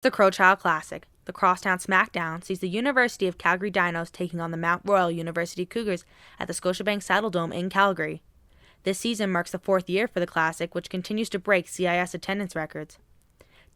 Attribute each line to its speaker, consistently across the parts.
Speaker 1: the Crowchild Classic. The Crosstown Smackdown sees the University of Calgary Dinos taking on the Mount Royal University Cougars at the Scotiabank Saddledome in Calgary. This season marks the fourth year for the Classic, which continues to break CIS attendance records.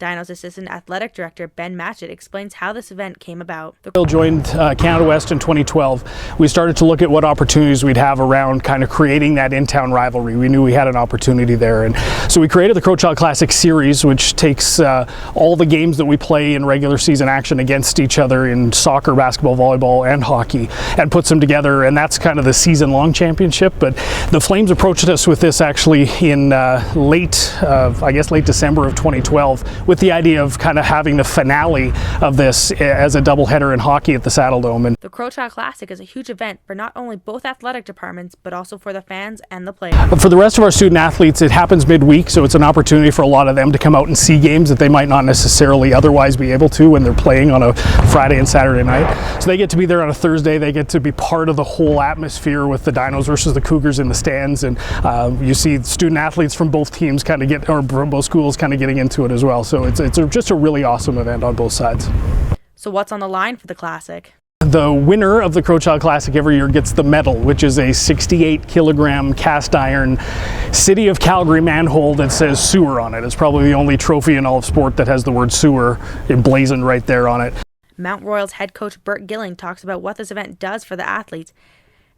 Speaker 1: Dinos Assistant Athletic Director Ben Matchett explains how this event came about.
Speaker 2: Bill joined Canada West in 2012. We started to look at what opportunities we'd have around kind of creating that in-town rivalry. We knew we had an opportunity there, and so we created the Crowchild Classic series, which takes all the games that we play in regular season action against each other in soccer, basketball, volleyball, and hockey, and puts them together, and that's kind of the season-long championship. But the Flames approached us with this actually in late December of 2012, with the idea of kind of having the finale of this as a doubleheader in hockey at the Saddledome. And
Speaker 1: the Crowchild Classic is a huge event for not only both athletic departments, but also for the fans and the players.
Speaker 2: For the rest of our student athletes, it happens midweek, so it's an opportunity for a lot of them to come out and see games that they might not necessarily otherwise be able to when they're playing on a Friday and Saturday night. So they get to be there on a Thursday. They get to be part of the whole atmosphere with the Dinos versus the Cougars in the stands, and you see student athletes from both teams kind of from both schools kind of getting into it as well. So it's just a really awesome event on both sides.
Speaker 1: So what's on the line for the Classic?
Speaker 2: The winner of the Crowchild Classic every year gets the medal, which is a 68 kilogram cast iron City of Calgary manhole that says sewer on it. It's probably the only trophy in all of sport that has the word sewer emblazoned right there on it.
Speaker 1: Mount Royal's head coach Burke Gillan talks about what this event does for the athletes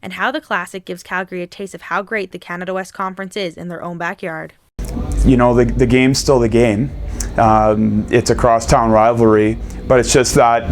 Speaker 1: and how the Classic gives Calgary a taste of how great the Canada West Conference is in their own backyard.
Speaker 3: You know, the game's still the game. It's a crosstown rivalry, but it's just that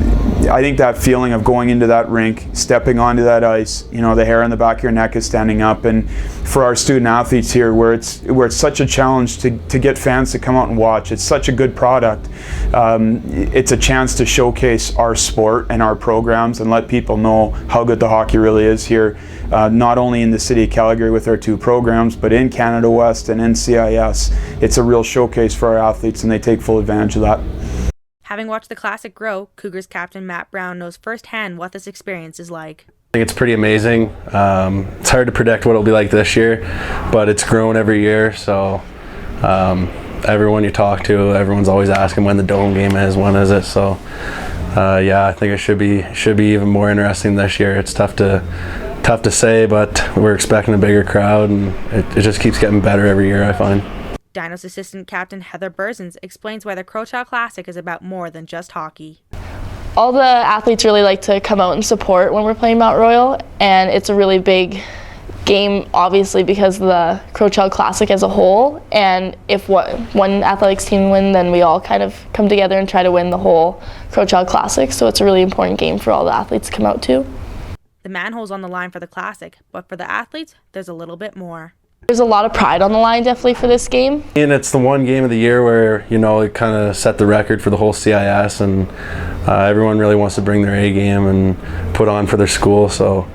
Speaker 3: I think that feeling of going into that rink, stepping onto that ice, you know, the hair on the back of your neck is standing up, and for our student athletes here, where it's such a challenge to get fans to come out and watch. It's such a good product. It's a chance to showcase our sport and our programs and let people know how good the hockey really is here, not only in the city of Calgary with our two programs, but in Canada West and in CIS. It's a real showcase for our athletes, and they take full advantage of that.
Speaker 1: Having watched the Classic grow, Cougars captain Matt Brown knows firsthand what this experience is like.
Speaker 4: I think it's pretty amazing. It's hard to predict what it'll be like this year, but it's grown every year. So everyone you talk to, everyone's always asking when the Dome game is, when is it. So yeah, I think it should be even more interesting this year. It's tough to say, but we're expecting a bigger crowd, and it just keeps getting better every year, I find.
Speaker 1: Dinos assistant captain Heather Burzens explains why the Crowchild Classic is about more than just hockey.
Speaker 5: All the athletes really like to come out and support when we're playing Mount Royal, and it's a really big game, obviously, because of the Crowchild Classic as a whole. And if one athletics team win, then we all kind of come together and try to win the whole Crowchild Classic. So it's a really important game for all the athletes to come out to.
Speaker 1: The manhole's on the line for the Classic, but for the athletes, there's a little bit more.
Speaker 5: There's a lot of pride on the line, definitely, for this game.
Speaker 4: And it's the one game of the year where, you know, it kind of set the record for the whole CIS, and everyone really wants to bring their A game and put on for their school, so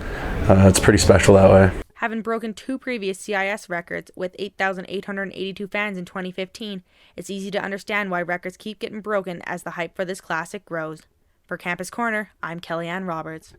Speaker 4: it's pretty special that way.
Speaker 1: Having broken two previous CIS records with 8,882 fans in 2015, it's easy to understand why records keep getting broken as the hype for this Classic grows. For Campus Corner, I'm Kellyanne Roberts.